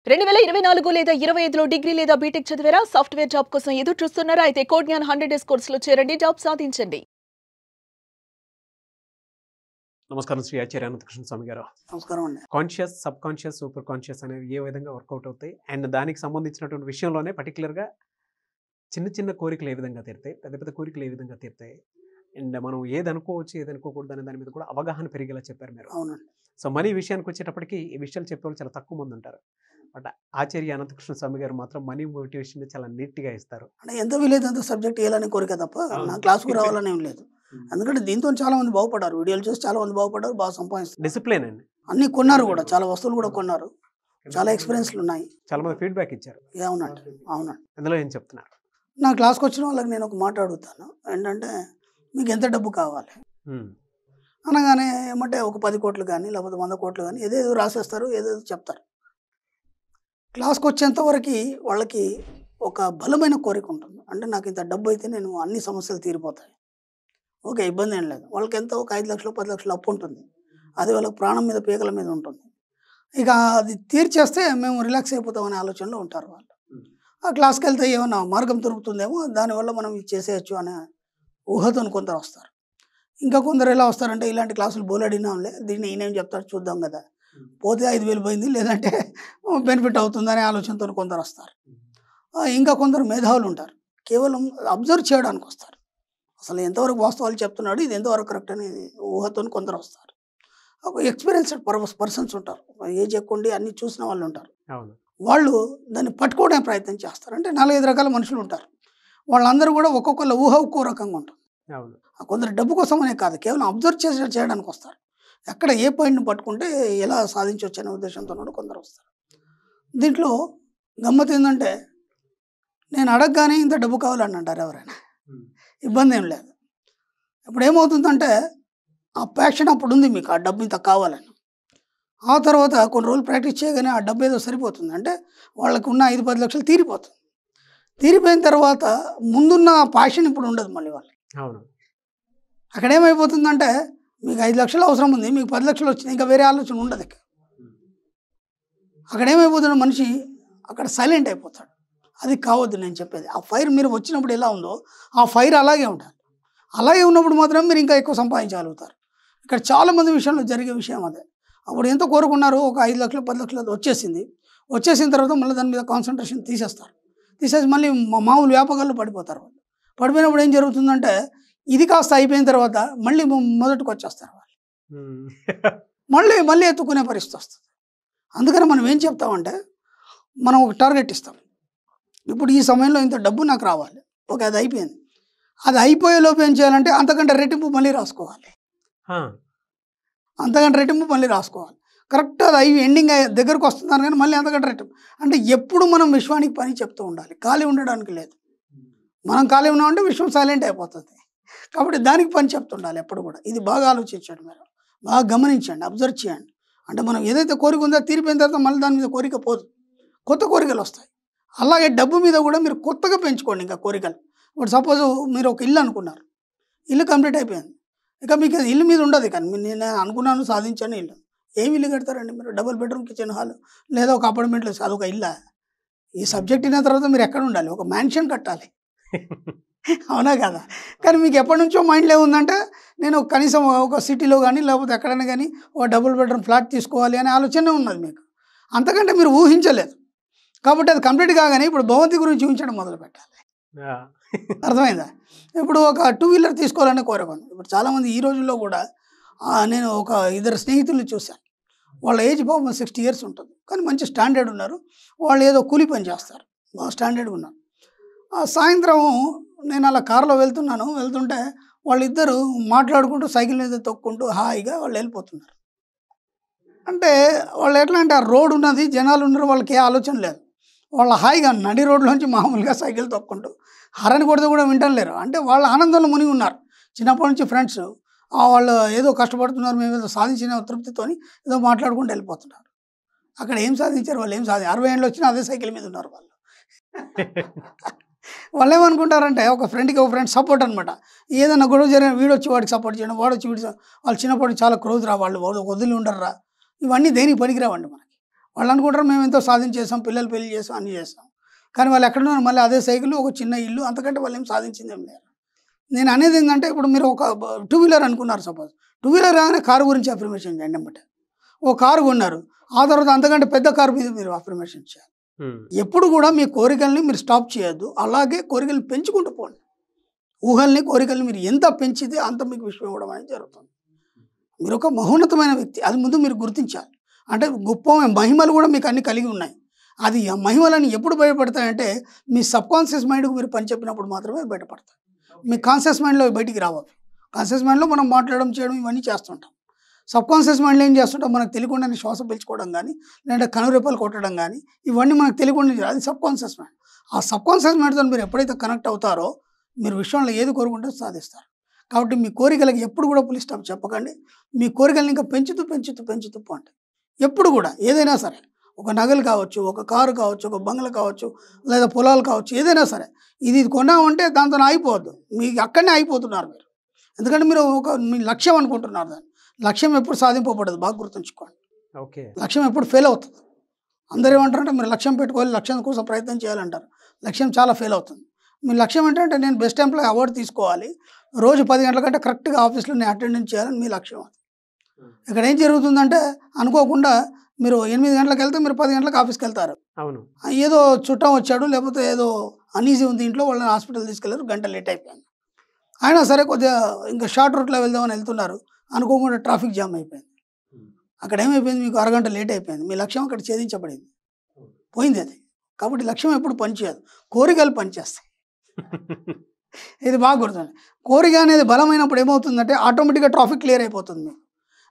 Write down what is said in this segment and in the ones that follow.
2024 లేదా 25లో డిగ్రీ లేదా బీటెక్ చదివారా? సాఫ్ట్‌వేర్ జాబ్ కోసం ఎదురు చూస్తున్నారా? అయితే కోడ్ జ్ఞాన్ 100 డేస్ కోర్సులో చేరండి, జాబ్ సాధించండి. నమస్కారం శ్రీ ఆచార్య అనంతకృష్ణ స్వామి గారు. నమస్కారం అండి. Conscious, sub conscious, super conscious అనేవి ఏ విధంగా వర్కౌట్ అవుతాయి అండ్ దానికి సంబంధించినటువంటి విషయంలోనే పర్టికులర్గా చిన్న చిన్న కోరికలు ఏ విధంగా తీరుతాయి, పెద్ద పెద్ద కోరికలు ఏ విధంగా తీరుతాయి అండ్ మనం ఏది అనుకోవచ్చు ఏది అనుకోకూడదు అనే దాని మీద కూడా అవగాహన పెరిగేలా చెప్పారు మీరు. అవునండి. సో మనీ విషయానికి వచ్చేటప్పటికి ఈ విషయాలు చెప్పేవాళ్ళు చాలా తక్కువ మంది ఉంటారు. బట్ ఆచార్య అనంతకృష్ణ స్వామి గారు మాత్రం మనీ మోటివేషన్ చాలా నీట్గా ఇస్తారు. అంటే ఎంత వీలైతే అంత సబ్జెక్ట్ వేయాలని కోరిక తప్ప నా క్లాస్కు రావాలని ఏం లేదు. ఎందుకంటే దీంతో చాలా మంది బాగుపడ్డారు, వీడియోలు చూసి చాలా మంది బాగుపడ్డారు, బాగా సంపాదిస్తారు. డిసిప్లిన్ అండి. అన్ని కొన్నారు కూడా, చాలా వస్తువులు కూడా కొన్నారు, చాలా ఎక్స్పీరియన్స్లు ఉన్నాయి. చాలా మంది ఫీడ్బ్యాక్ ఇచ్చారు. అవునండి, అవునండి. అందులో ఏం చెప్తున్నారు? నా క్లాస్కి వచ్చిన వాళ్ళకి నేను ఒక మాట అడుగుతాను, ఏంటంటే మీకు ఎంత డబ్బు కావాలి అనగానే ఏమంటే ఒక 10 కోట్లు కానీ లేకపోతే 100 కోట్లు కానీ ఏదేదో రాసేస్తారు, ఏదేదో చెప్తారు. క్లాస్కి వచ్చేంత వరకు వాళ్ళకి ఒక బలమైన కోరిక ఉంటుంది. అంటే నాకు ఇంత డబ్బు అయితే నేను అన్ని సమస్యలు తీరిపోతాయి, ఓకే, ఇబ్బంది ఏం లేదు. వాళ్ళకి ఎంతో ఒక 5 లక్షలు 10 లక్షలు అప్పు ఉంటుంది, అది వాళ్ళకి ప్రాణం మీద పీకల మీద ఉంటుంది. ఇక అది తీర్చేస్తే మేము రిలాక్స్ అయిపోతామనే ఆలోచనలో ఉంటారు వాళ్ళు. ఆ క్లాస్కి వెళ్తే ఏమన్నా మార్గం దొరుకుతుందేమో, దానివల్ల మనం ఇది చేసేయచ్చు అనే ఊహతో కొందరు వస్తారు. ఇంకా కొందరు ఎలా వస్తారంటే ఇలాంటి క్లాసులు బోలెడినాంలే, దీన్ని ఈయనేం చెప్తాడు చూద్దాం కదా, పోతే 5,000 పోయింది, లేదంటే బెనిఫిట్ అవుతుందనే ఆలోచనతో కొందరు వస్తారు. ఇంకా కొందరు మేధావులు ఉంటారు, కేవలం అబ్జర్వ్ చేయడానికి వస్తారు. అసలు ఎంతవరకు వాస్తవాలు చెప్తున్నాడు, ఇది ఎంతవరకు కరెక్ట్ అనేది ఊహతో కొందరు వస్తారు. ఎక్స్పీరియన్స్డ్ పర్సన్స్ ఉంటారు, ఏజ్ ఎక్కువ ఉండి అన్ని చూసిన వాళ్ళు ఉంటారు. వాళ్ళు దాన్ని పట్టుకోవడానికి ప్రయత్నం చేస్తారు. అంటే 4-5 రకాల మనుషులు ఉంటారు, వాళ్ళందరూ కూడా ఒక్కొక్కళ్ళ ఊహ ఒక్కో రకంగా ఉంటుంది. కొందరు డబ్బు కోసం అనే కాదు, కేవలం అబ్జర్వ్ చేయడానికి వస్తారు. ఎక్కడ ఏ పాయింట్ని పట్టుకుంటే ఎలా సాధించవచ్చు అనే ఉద్దేశంతో కొందరు వస్తారు. దీంట్లో గమ్మత్ ఏంటంటే నేను అడగగానే ఇంత డబ్బు కావాలని అంటారు ఎవరైనా, ఇబ్బంది ఏం లేదు. ఇప్పుడు ఏమవుతుందంటే ఆ ప్యాషన్ అప్పుడు ఉంది మీకు, ఆ డబ్బు ఇంత కావాలని. ఆ తర్వాత కొన్ని రోజులు ప్రాక్టీస్ చేయగానే ఆ డబ్బు ఏదో సరిపోతుంది, అంటే వాళ్ళకు ఉన్న 5-10 లక్షలు తీరిపోతుంది. తీరిపోయిన తర్వాత ముందున్న ప్యాషన్ ఇప్పుడు ఉండదు మళ్ళీ వాళ్ళకి. అక్కడ ఏమైపోతుందంటే మీకు 5 లక్షలు అవసరం ఉంది, మీకు 10 లక్షలు వచ్చినాయి, ఇంకా వేరే ఆలోచన ఉండదు. అక్కడ ఏమైపోతుంది, మనిషి అక్కడ సైలెంట్ అయిపోతాడు. అది కావద్దు నేను చెప్పేది. ఆ ఫైర్ మీరు వచ్చినప్పుడు ఎలా ఉందో ఆ ఫైర్ అలాగే ఉండాలి. అలాగే ఉన్నప్పుడు మాత్రం మీరు ఇంకా ఎక్కువ సంపాదించగలుగుతారు. ఇక్కడ చాలామంది విషయంలో జరిగే విషయం అదే. అప్పుడు ఎంత కోరుకున్నారో ఒక 5 లక్షలు 10 లక్షలు వచ్చేసిన తర్వాత మళ్ళీ దాని మీద కాన్సన్ట్రేషన్ తీసేసి మళ్ళీ మామూలు వ్యాపకాల్లో పడిపోతారు వాళ్ళు. పడిపోయినప్పుడు ఏం జరుగుతుందంటే ఇది కాస్త అయిపోయిన తర్వాత మళ్ళీ మొదటికి వచ్చేస్తారు వాళ్ళు, మళ్ళీ ఎత్తుకునే పరిస్థితి వస్తుంది. అందుకని మనం ఏం చెప్తామంటే మనం ఒక టార్గెట్ ఇస్తాం, ఇప్పుడు ఈ సమయంలో ఇంత డబ్బు నాకు రావాలి, ఓకే, అది అయిపోయింది. అది అయిపోయే లోపు ఏం చేయాలంటే అంతకంటే రెట్టింపు మళ్ళీ రాసుకోవాలి, కరెక్ట్ అది ఎండింగ్ దగ్గరకు వస్తున్నారు కానీ మళ్ళీ అంతకంటే రెట్టింపు. అంటే ఎప్పుడు మనం విశ్వానికి పని చెప్తూ ఉండాలి, ఖాళీ ఉండడానికి లేదు. మనం ఖాళీ ఉన్నామంటే విశ్వం సైలెంట్ అయిపోతుంది. కాబట్టి దానికి పని చెప్తుండాలి ఎప్పుడు కూడా. ఇది బాగా ఆలోచించండి, మీరు బాగా గమనించండి, అబ్జర్వ్ చేయండి. అంటే మనం ఏదైతే కోరిక ఉందో తీరిపోయిన తర్వాత మళ్ళీ దాని మీద కోరిక పోదు, కొత్త కోరికలు వస్తాయి. అలాగే డబ్బు మీద కూడా మీరు కొత్తగా పెంచుకోండి ఇంకా కోరికలు. ఇప్పుడు సపోజ్ మీరు ఒక ఇల్లు అనుకున్నారు, ఇల్లు కంప్లీట్ అయిపోయింది, ఇక మీకు ఇల్లు మీద ఉండదు. కానీ నేను అనుకున్నాను సాధించాను ఇల్లు, ఏమి ఇల్లు కడతారండి మీరు? డబుల్ బెడ్రూమ్ కిచెన్ హాల్ లేదా ఒక అపార్ట్మెంట్లో, అదొక ఇల్లా? ఈ సబ్జెక్ట్ అయిన తర్వాత మీరు ఎక్కడ ఉండాలి? ఒక మ్యాన్షన్ కట్టాలి, అవునా కదా? కానీ మీకు ఎప్పటి నుంచో మైండ్లో ఏముందంటే నేను కనీసం ఒక సిటీలో కానీ లేకపోతే ఎక్కడైనా కానీ ఒక డబుల్ బెడ్రూమ్ ఫ్లాట్ తీసుకోవాలి అనే ఆలోచనే ఉన్నది మీకు. అంతకంటే మీరు ఊహించలేదు. కాబట్టి అది కంప్లీట్ కాగానే ఇప్పుడు భవంతి గురించి ఊహించడం మొదలు పెట్టాలి. అర్థమైందా? ఇప్పుడు ఒక 2 వీలర్ తీసుకోవాలనే కోరిక ఉంది. ఇప్పుడు చాలామంది ఈ రోజుల్లో కూడా నేను ఒక 2 స్నేహితులను చూశాను, వాళ్ళ ఏజ్ పాపం 60 ఇయర్స్ ఉంటుంది, కానీ మంచి స్టాండర్డ్ ఉన్నారు. వాళ్ళు ఏదో కూలి పని చేస్తారు, బాగా స్టాండర్డ్గా ఉన్నారు. సాయంత్రం నేను అలా కారులో వెళ్తుంటే వాళ్ళిద్దరూ మాట్లాడుకుంటూ సైకిల్ మీద తొక్కుంటూ హాయిగా వాళ్ళు వెళ్ళిపోతున్నారు. అంటే వాళ్ళు ఎట్లా అంటే ఆ రోడ్ ఉన్నది, జనాలు ఉన్నారు, వాళ్ళకి ఏ ఆలోచన లేదు. వాళ్ళ హాయిగా నడి రోడ్లోంచి మామూలుగా సైకిల్ తొక్కుంటూ హరని కొడితే కూడా వింటలేరు. అంటే వాళ్ళ ఆనందంలో మునిగి ఉన్నారు. చిన్నప్పటి నుంచి ఫ్రెండ్స్, వాళ్ళు ఏదో కష్టపడుతున్నారు, మేము ఏదో సాధించిన తృప్తితో ఏదో మాట్లాడుకుంటూ వెళ్ళిపోతున్నారు. అక్కడ ఏం సాధించారు వాళ్ళు? 60 ఏళ్ళు వచ్చినా అదే సైకిల్ మీద ఉన్నారు వాళ్ళు. వాళ్ళు ఏమనుకుంటారంటే ఒక ఫ్రెండ్ సపోర్ట్ అనమాట. ఏదైనా గొడవ జరిగిన వీడొచ్చి వాడికి సపోర్ట్ చేయడం, వాడొచ్చి వీడి, వాళ్ళు చిన్నప్పటి చాలా క్లోజ్ రా, వాళ్ళు వదిలి ఉండరు రా, ఇవన్నీ దేనికి పనికిరావండి మనకి. వాళ్ళు అనుకుంటారు మేము ఎంతో సాధించేసాం, పిల్లలు పెళ్లి చేసాం, అన్నీ చేస్తాం. కానీ వాళ్ళు ఎక్కడున్నారు మళ్ళీ అదే సైకిల్, ఒక చిన్న ఇల్లు, అంతకంటే వాళ్ళు ఏం సాధించింది ఏం లేదు. నేను అనేది ఏంటంటే ఇప్పుడు మీరు ఒక 2 వీలర్ అనుకున్నారు సపోజ్, 2 వీలర్ రాగానే కారు గురించి అఫర్మేషన్ చేయండి అన్నమాట. ఓ కారు కొన్నారు, ఆ తర్వాత అంతకంటే పెద్ద కారు మీద మీరు అఫర్మేషన్ చేయాలి. ఎప్పుడు కూడా మీ కోరికల్ని మీరు స్టాప్ చేయొద్దు, అలాగే కోరికల్ని పెంచుకుంటూ పోండి. ఊహల్ని కోరికల్ని మీరు ఎంత పెంచితే అంత మీకు విశ్వం ఇవ్వడం అనేది జరుగుతుంది. మీరు ఒక మహోన్నతమైన వ్యక్తి, అది ముందు మీరు గుర్తించాలి. అంటే గొప్ప మహిమలు కూడా మీకు అన్ని కలిగి ఉన్నాయి. అది ఆ మహిమలని ఎప్పుడు బయటపడతాయంటే మీ సబ్కాన్షియస్ మైండ్కి మీరు పని చెప్పినప్పుడు మాత్రమే బయటపడతాయి. మీ కాన్షియస్ మైండ్లో బయటికి రావాలి. కాన్షియస్ మైండ్లో మనం మాట్లాడడం, చేయడం ఇవన్నీ చేస్తుంటాం. సబ్కాన్షియస్ మైండ్లో ఏం చేస్తుంటాం, మనకు తెలియకుండానే శ్వాస పీల్చుకోవడం కానీ, లేదంటే కనురెప్పలు కొట్టడం కానీ, ఇవన్నీ మనకు తెలియకుండా, అది సబ్కాన్షియస్ మైండ్. ఆ సబ్కాన్షియస్ మైండ్తో మీరు ఎప్పుడైతే కనెక్ట్ అవుతారో మీరు విశ్వంలో ఏది కోరుకుంటే సాధిస్తారు. కాబట్టి మీ కోరికలకి ఎప్పుడు కూడా పులి స్టాప్ చెప్పకండి. మీ కోరికలను ఇంకా పెంచుతూ పెంచుతూ పెంచుతూ పోండి. ఎప్పుడు కూడా ఏదైనా సరే, ఒక నగలు కావచ్చు, ఒక కారు కావచ్చు, ఒక బంగ్లా కావచ్చు, లేదా పొలాలు కావచ్చు, ఏదైనా సరే ఇది కొన్నామంటే దాంతో ఆగిపోవద్దు. మీకు అక్కడనే అయిపోతున్నారు మీరు. ఎందుకంటే మీరు మీ లక్ష్యం అనుకుంటున్నారు. దాన్ని లక్ష్యం ఎప్పుడు సాధింపబడదు, బాగా గుర్తుంచుకోండి. ఓకే, లక్ష్యం ఎప్పుడు ఫెయిల్ అవుతుంది. అందరూ ఏమంటారంటే మీరు లక్ష్యం పెట్టుకోవాలి, లక్ష్యం కోసం ప్రయత్నం చేయాలంటారు. లక్ష్యం చాలా ఫెయిల్ అవుతుంది. మీ లక్ష్యం ఏంటంటే నేను బెస్ట్ ఎంప్లాయీ అవార్డు తీసుకోవాలి, రోజు 10 గంటల కంటే కరెక్ట్గా ఆఫీస్లో నేను అటెండెన్స్ చేయాలని మీ లక్ష్యం. అది ఇక్కడ ఏం జరుగుతుందంటే అనుకోకుండా మీరు 8 గంటలకు వెళ్తే మీరు 10 గంటలకు ఆఫీస్కి వెళ్తారు. అవును, ఏదో చుట్టం వచ్చాడు, లేకపోతే ఏదో అనీజీ ఉంది ఇంట్లో, వాళ్ళని హాస్పిటల్ తీసుకెళ్లారు, గంట లేట్ అయిపోయింది. అయినా సరే కొద్దిగా ఇంకా షార్ట్ రూట్లో వెళ్దామని వెళ్తున్నారు, అనుకోకుండా ట్రాఫిక్ జామ్ అయిపోయింది. అక్కడ ఏమైపోయింది, మీకు అరగంట లేట్ అయిపోయింది. మీ లక్ష్యం అక్కడ ఛేదించబడింది, పోయింది అది. కాబట్టి లక్ష్యం ఎప్పుడు పనిచేయదు, కోరికలు పనిచేస్తాయి. ఇది బాగా గుర్తుంది. కోరిక అనేది బలమైనప్పుడు ఏమవుతుందంటే ఆటోమేటిక్గా ట్రాఫిక్ క్లియర్ అయిపోతుంది.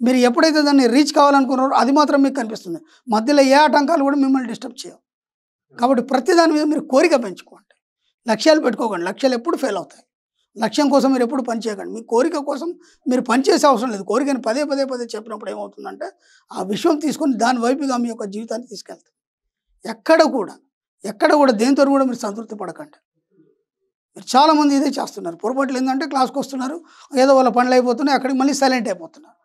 మీరు ఎప్పుడైతే దాన్ని రీచ్ కావాలనుకున్నారో అది మాత్రం మీకు కనిపిస్తుంది. మధ్యలో ఏ ఆటంకాలు కూడా మిమ్మల్ని డిస్టర్బ్ చేయవు. కాబట్టి ప్రతి దాని మీద మీరు కోరిక పెంచుకోండి, లక్ష్యాలు పెట్టుకోకండి. లక్ష్యాలు ఎప్పుడు ఫెయిల్ అవుతాయి. లక్ష్యం కోసం మీరు ఎప్పుడు పని చేయకండి. మీ కోరిక కోసం మీరు పనిచేసే అవసరం లేదు. కోరికని పదే పదే పదే చెప్పినప్పుడు ఏమవుతుందంటే ఆ విషయం తీసుకొని దాని వైపుగా మీ యొక్క జీవితాన్ని తీసుకెళ్తుంది. ఎక్కడ కూడా దేనితో కూడా మీరు సంతృప్తి పడకండి. మీరు చాలామంది ఇదే చేస్తున్నారు. పొరపాట్లు ఏంటంటే క్లాస్కి వస్తున్నారు, ఏదో వాళ్ళ పనులు అయిపోతున్నాయి, అక్కడికి మళ్ళీ సైలెంట్ అయిపోతున్నారు.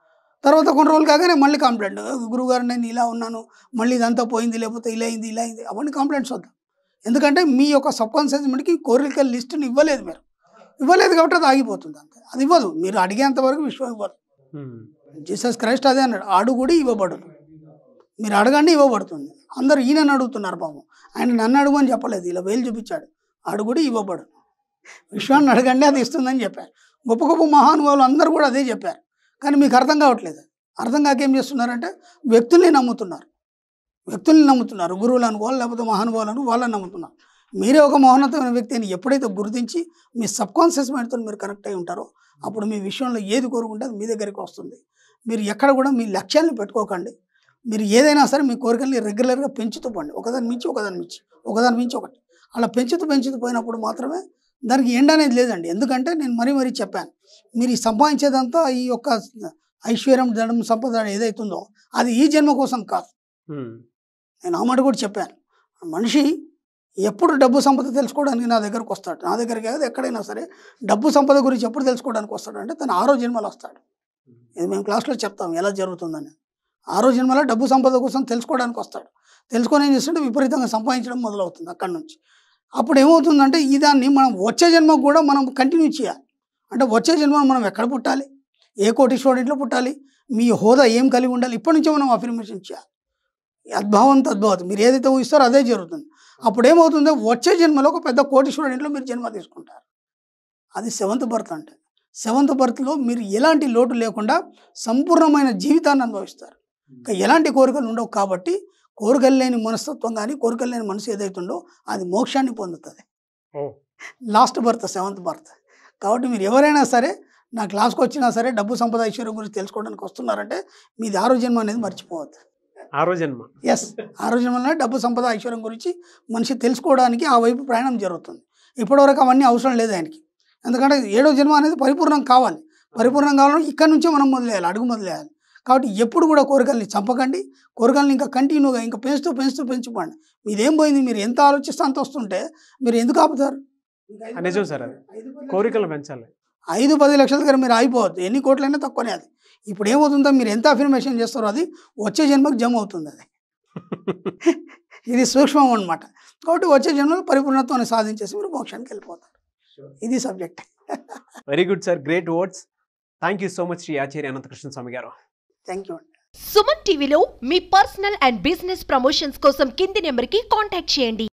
తర్వాత కొన్ని రోజులు కాగానే మళ్ళీ కంప్లైంట్, గురువుగారు నేను ఇలా ఉన్నాను, మళ్ళీ ఇదంతా పోయింది, లేకపోతే ఇలా అయింది. అవన్నీ కంప్లైంట్స్ వద్దాం. ఎందుకంటే మీ యొక్క సబ్కాన్షియస్ మైండ్కి కోరికల లిస్టుని ఇవ్వలేదు. మీరు ఇవ్వలేదు కాబట్టి అది ఆగిపోతుంది అంతే. అది ఇవ్వదు, మీరు అడిగేంత వరకు విశ్వం ఇవ్వదు. జీసస్ క్రైస్ట్ అదే అన్నాడు, అడుగుడి ఇవ్వబడును. మీరు అడగండి ఇవ్వబడుతుంది. అందరూ ఈయనని అడుగుతున్నారు పాపం. ఆయన నన్ను అడుగు అని చెప్పలేదు, ఇలా వేలు చూపించాడు, అడుగుడి ఇవ్వబడును. విశ్వాన్ని అడగండి అది ఇస్తుందని చెప్పారు. గొప్ప గొప్ప మహానుభావులు అందరూ కూడా అదే చెప్పారు. కానీ మీకు అర్థం కావట్లేదు. అర్థం కాక ఏం చేస్తున్నారంటే వ్యక్తుల్ని నమ్ముతున్నారు. గురువులు అనుకోవాలి, లేకపోతే మహానుభావులను వాళ్ళని నమ్ముతున్నారు. మీరే ఒక మహోన్నతమైన వ్యక్తి అని ఎప్పుడైతే గుర్తించి మీ సబ్కాన్షియస్ మైండ్తో మీరు కనెక్ట్ అయి ఉంటారో అప్పుడు మీ విషయంలో ఏది కోరుకుంటే అది మీ దగ్గరికి వస్తుంది. మీరు ఎక్కడ కూడా మీ లక్ష్యాన్ని పెట్టుకోకండి. మీరు ఏదైనా సరే మీ కోరికల్ని రెగ్యులర్గా పెంచుతూ పోండి, ఒకదాని మించి ఒకటి అలా పెంచుతూ పోయినప్పుడు మాత్రమే దానికి ఎండ్ అనేది లేదండి. ఎందుకంటే నేను మరీ చెప్పాను, మీరు ఈ సంపాదించేదంతా ఈ యొక్క ఐశ్వర్యం, ధనం, సంపద ఏదైతుందో అది ఈ జన్మ కోసం కాదు. నేను ఆ మాట కూడా చెప్పాను. మనిషి ఎప్పుడు డబ్బు సంపద తెలుసుకోవడానికి నా దగ్గరకు వస్తాడు, నా దగ్గరికి కాదు ఎక్కడైనా సరే డబ్బు సంపద గురించి ఎప్పుడు తెలుసుకోవడానికి వస్తాడు అంటే తను 6వ జన్మలో వస్తాడు. ఇది మేము క్లాస్లో చెప్తాం ఎలా జరుగుతుందని. 6వ జన్మలో డబ్బు సంపద కోసం తెలుసుకోవడానికి వస్తాడు. తెలుసుకొని ఏం చేస్తుంటే విపరీతంగా సంపాదించడం మొదలవుతుంది అక్కడి నుంచి. అప్పుడు ఏమవుతుందంటే ఈ దాన్ని మనం వచ్చే జన్మకు కూడా మనం కంటిన్యూ చేయాలి. అంటే వచ్చే జన్మ మనం ఎక్కడ పుట్టాలి, ఏ కోటీశ్వరుడింట్లో పుట్టాలి, మీ హోదా ఏం కలిగి ఉండాలి, ఇప్పటి నుంచే మనం అఫర్మేషన్ చేయాలి. అద్భావం తద్భావం, మీరు ఏదైతే ఊహిస్తారో అదే జరుగుతుంది. అప్పుడు ఏమవుతుందో వచ్చే జన్మలో ఒక పెద్ద కోటీశ్వరుడింట్లో మీరు జన్మ తీసుకుంటారు. అది 7th బర్త్ అంటే. 7th బర్త్లో మీరు ఎలాంటి లోటు లేకుండా సంపూర్ణమైన జీవితాన్ని అనుభవిస్తారు. ఇంకా ఎలాంటి కోరికలు ఉండవు. కాబట్టి కోరికలు లేని మనస్తత్వం కానీ కోరికలు లేని మనసు ఏదైతుందో అది మోక్షాన్ని పొందుతుంది. Last birth 7th birth. కాబట్టి మీరు ఎవరైనా సరే నా క్లాస్కి వచ్చినా సరే డబ్బు సంపద ఐశ్వర్యం గురించి తెలుసుకోవడానికి వస్తున్నారంటే మీది 6వ జన్మ అనేది మర్చిపోవద్దు. 6వ జన్మ, ఎస్, 6వ జన్మలో డబ్బు సంపద ఐశ్వర్యం గురించి మనిషి తెలుసుకోవడానికి ఆ వైపు ప్రయాణం జరుగుతుంది. ఇప్పటివరకు అవన్నీ అవసరం లేదు ఆయనకి. ఎందుకంటే 7వ జన్మ అనేది పరిపూర్ణం కావాలి. పరిపూర్ణం కావాలంటే ఇక్కడ నుంచే మనం మొదలెయ్యాలి, అడుగు మొదలెయ్యాలి. కాబట్టి ఎప్పుడు కూడా కోరికల్ని చంపకండి. కోరికల్ని ఇంకా కంటిన్యూగా ఇంకా పెంచుకోండి. మీదేం పోయింది, మీరు ఎంత ఆలోచిస్తే అంత వస్తుంటే మీరు ఎందుకు ఆపుతారు? నిజం సార్, అది కోరికలు పెంచాలి. 5-10 లక్షల దగ్గర మీరు అయిపోవద్దు. ఎన్ని కోట్లైనా తక్కువనే అది. ఇప్పుడు ఏమవుతుందో మీరు ఎంత అఫర్మేషన్ చేస్తారో అది వచ్చే జన్మకు జమ అవుతుంది. అది ఇది సూక్ష్మం అన్నమాట. కాబట్టి వచ్చే జన్మలో పరిపూర్ణత్వాన్ని సాధించేసి మీరు మోక్షానికి వెళ్ళిపోతారు. ఇది subject. Very good sir, great words. Thank you so much Shri Acharya Anantakrishna Swami garu. Thank you అండి. సుమన్ టీవీలో మీ పర్సనల్ అండ్ బిజినెస్ ప్రమోషన్స్ కోసం కింది నెంబర్కి కాంటాక్ట్ చేయండి.